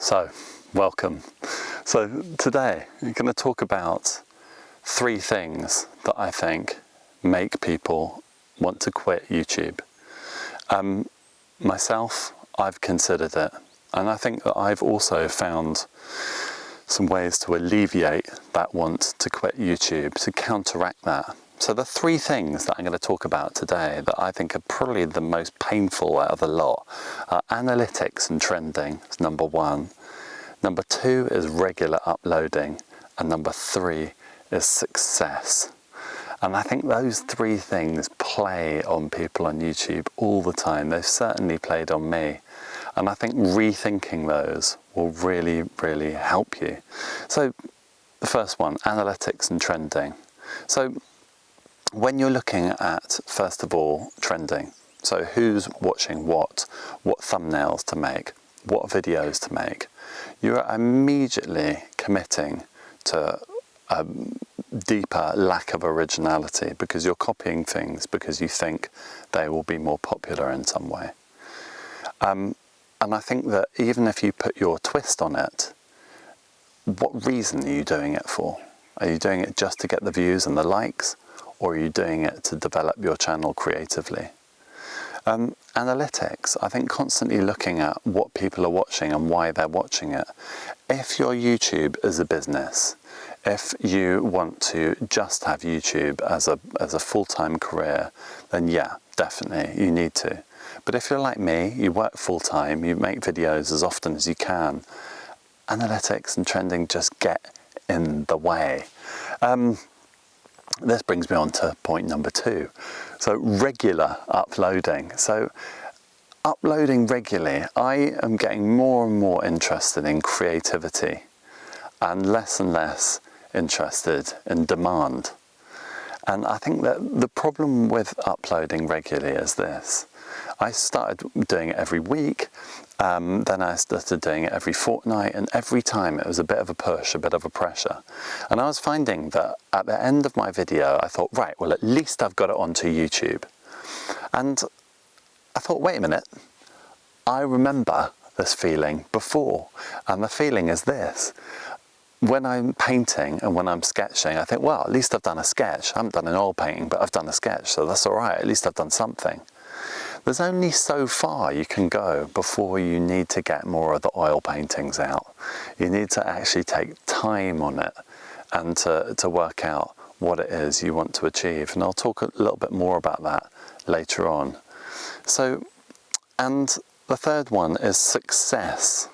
So, welcome. So today I'm going to talk about 3 things that I think make people want to quit YouTube. Myself, I've considered it, and I think that I've also found some ways to alleviate that want to quit YouTube, to counteract that. So the 3 things that I'm going to talk about today that I think are probably the most painful out of the lot are analytics and trending. It's number 1. Number 2 is regular uploading. And number 3 is success. And I think those 3 things play on people on YouTube all the time. They've certainly played on me. And I think rethinking those will really, really help you. So the first one, analytics and trending. So when you're looking at, first of all, trending, so who's watching what thumbnails to make, what videos to make, you're immediately committing to a deeper lack of originality because you're copying things because you think they will be more popular in some way. And I think that even if you put your twist on it, what reason are you doing it for? Are you doing it just to get the views and the likes? Or are you doing it to develop your channel creatively? Analytics, I think constantly looking at what people are watching and why they're watching it. If your YouTube is a business, if you want to just have YouTube as a full-time career, then yeah, definitely you need to. But if you're like me, you work full-time, you make videos as often as you can, analytics and trending just get in the way. This brings me on to point number 2. So regular uploading. So uploading regularly, I am getting more and more interested in creativity and less interested in demand. And I think that the problem with uploading regularly is this. I started doing it every week, then I started doing it every fortnight, and every time it was a bit of a push, a bit of a pressure. And I was finding that at the end of my video, I thought, right, well, at least I've got it onto YouTube. And I thought, wait a minute, I remember this feeling before, and the feeling is this. When I'm painting and when I'm sketching, I think, well, at least I've done a sketch. I haven't done an oil painting, but I've done a sketch, so that's all right. At least I've done something. There's only so far you can go before you need to get more of the oil paintings out. You need to actually take time on it and to work out what it is you want to achieve. And I'll talk a little bit more about that later on. So, and the third one is success.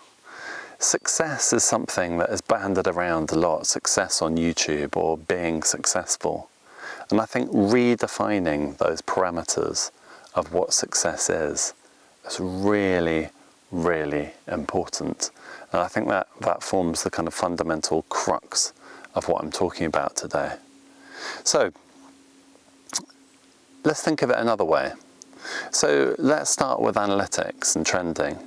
Success is something that is banded around a lot, success on YouTube or being successful. And I think redefining those parameters of what success is really, really important. And I think that forms the kind of fundamental crux of what I'm talking about today. So let's think of it another way. So let's start with analytics and trending.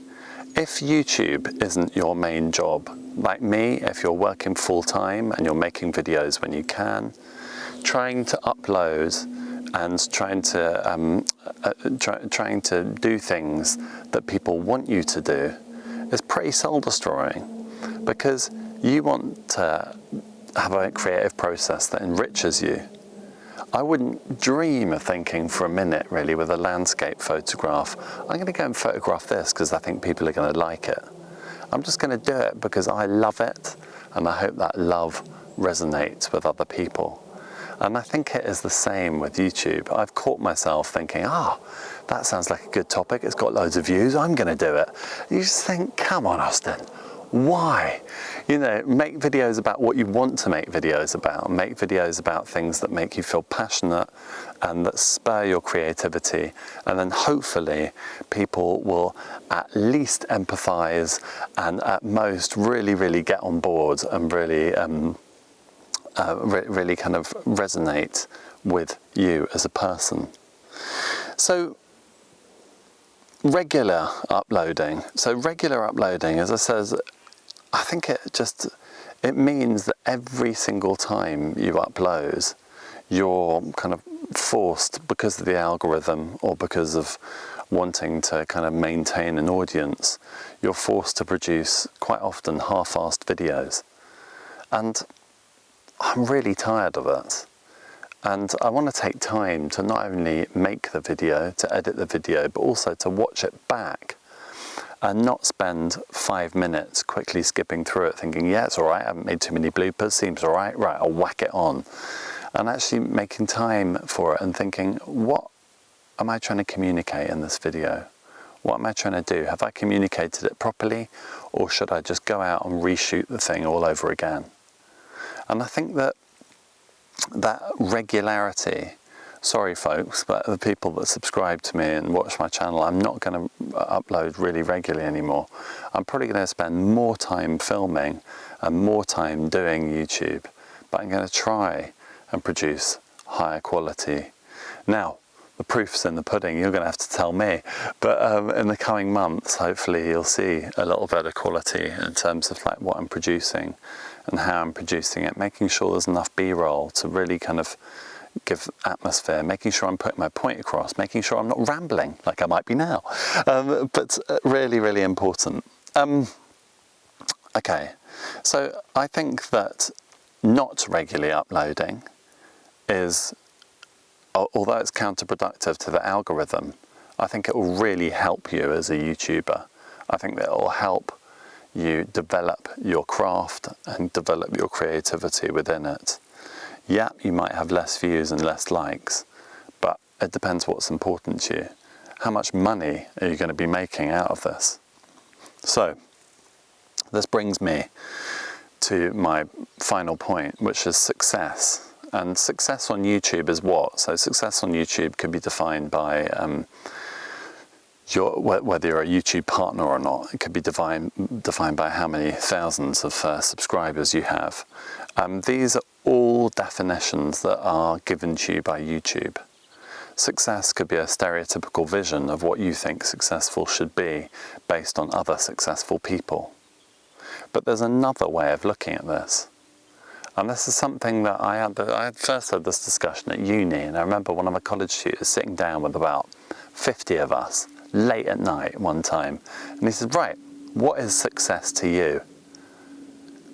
If YouTube isn't your main job, like me, if you're working full-time and you're making videos when you can, trying to upload and trying to do things that people want you to do is pretty soul-destroying, because you want to have a creative process that enriches you. I wouldn't dream of thinking for a minute, really, with a landscape photograph, I'm going to go and photograph this because I think people are going to like it. I'm just going to do it because I love it, and I hope that love resonates with other people. And I think it is the same with YouTube. I've caught myself thinking, that sounds like a good topic, it's got loads of views, I'm going to do it. You just think, come on, Austin, why? You know, make videos about what you want to make videos about. Make videos about things that make you feel passionate and that spur your creativity. And then hopefully people will at least empathize and at most really, really get on board and really really kind of resonate with you as a person. So regular uploading. So regular uploading, as I said, I think it means that every single time you upload, you're kind of forced, because of the algorithm or because of wanting to kind of maintain an audience, you're forced to produce quite often half-assed videos. And I'm really tired of it. And I want to take time to not only make the video, to edit the video, but also to watch it back and not spend 5 minutes quickly skipping through it thinking, yeah, it's all right, I haven't made too many bloopers, seems all right, right, I'll whack it on. And actually making time for it and thinking, what am I trying to communicate in this video? What am I trying to do? Have I communicated it properly, or should I just go out and reshoot the thing all over again? And I think that regularity, sorry folks, but the people that subscribe to me and watch my channel, I'm not going to upload really regularly anymore. I'm probably going to spend more time filming and more time doing YouTube, but I'm going to try and produce higher quality. Now, the proof's in the pudding, you're going to have to tell me, but in the coming months, hopefully you'll see a little better quality in terms of like what I'm producing and how I'm producing it, making sure there's enough B-roll to really kind of give atmosphere, making sure I'm putting my point across, making sure I'm not rambling like I might be now, but really, really important. Okay, so I think that not regularly uploading is, although it's counterproductive to the algorithm, I think it will really help you as a YouTuber. I think that it will help you develop your craft and develop your creativity within it. Yeah, you might have less views and less likes, but it depends what's important to you. How much money are you going to be making out of this? So, this brings me to my final point, which is success. And success on YouTube is what? So success on YouTube could be defined by whether you're a YouTube partner or not. It could be defined by how many thousands of subscribers you have. These are all definitions that are given to you by YouTube. Success could be a stereotypical vision of what you think successful should be based on other successful people. But there's another way of looking at this. And this is something that I had first had this discussion at uni, and I remember one of my college tutors sitting down with about 50 of us late at night one time, and he said, right, what is success to you?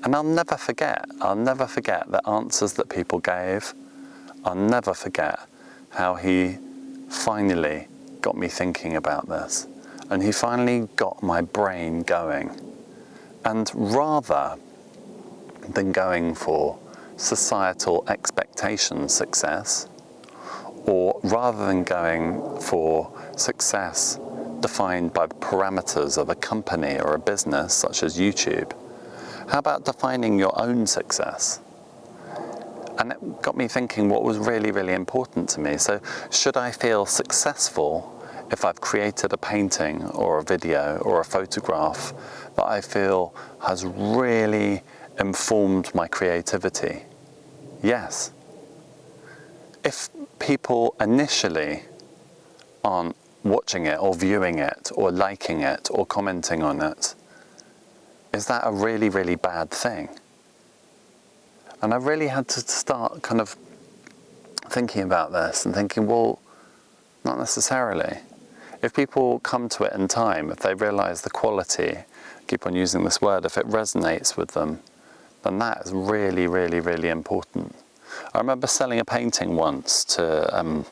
And I'll never forget the answers that people gave. I'll never forget how he finally got me thinking about this, and he finally got my brain going. And rather than going for societal expectation success, or rather than going for success defined by the parameters of a company or a business such as YouTube, how about defining your own success? And it got me thinking what was really, really important to me. So should I feel successful if I've created a painting or a video or a photograph that I feel has really informed my creativity? Yes. If people initially aren't watching it or viewing it or liking it or commenting on it, is that a really, really bad thing? And I really had to start kind of thinking about this and thinking, well, not necessarily. If people come to it in time, if they realise the quality, keep on using this word, if it resonates with them, then that is really, really, really important. I remember selling a painting once to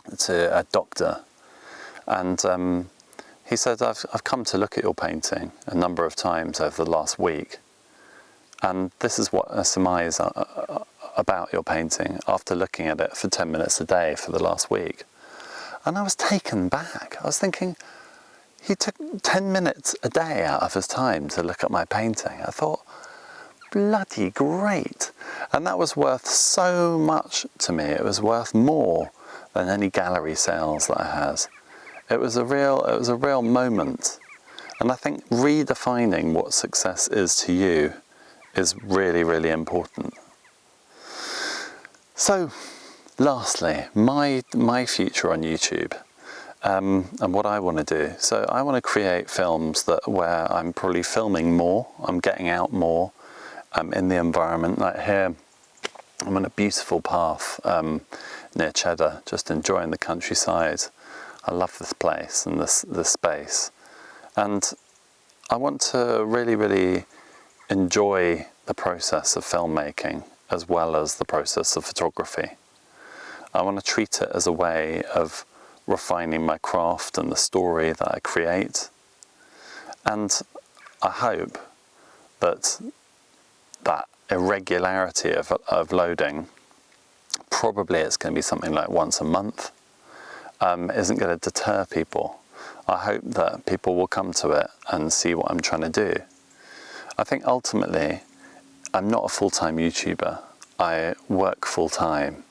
a doctor, and he said, I've come to look at your painting a number of times over the last week, and this is what I surmise about your painting after looking at it for 10 minutes a day for the last week. And I was taken back. I was thinking, he took 10 minutes a day out of his time to look at my painting. I thought, bloody great. And that was worth so much to me. It was worth more than any gallery sales that I had. It was a real moment. And I think redefining what success is to you is really, really important. So, lastly, my future on YouTube, and what I want to do. So I want to create films where I'm probably filming more, I'm getting out more, I'm in the environment. Like here, I'm on a beautiful path near Cheddar, just enjoying the countryside. I love this place and this space, and I want to really enjoy the process of filmmaking as well as the process of photography. I want to treat it as a way of refining my craft and the story that I create, and I hope that that irregularity of loading, probably it's going to be something like once a month, isn't going to deter people. I hope that people will come to it and see what I'm trying to do. I think ultimately, I'm not a full-time YouTuber. I work full-time.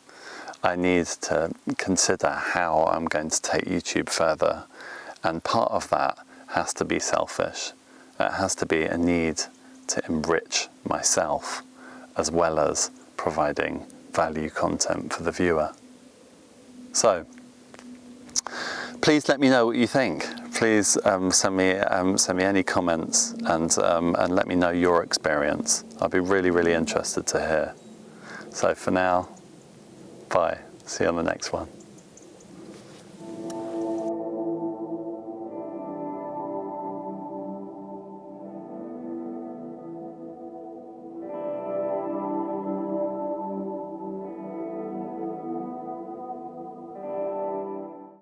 I need to consider how I'm going to take YouTube further, and part of that has to be selfish. It has to be a need to enrich myself as well as providing value content for the viewer. So please let me know what you think. Please send me any comments and let me know your experience. I'd be really interested to hear. So for now, bye. See you on the next one.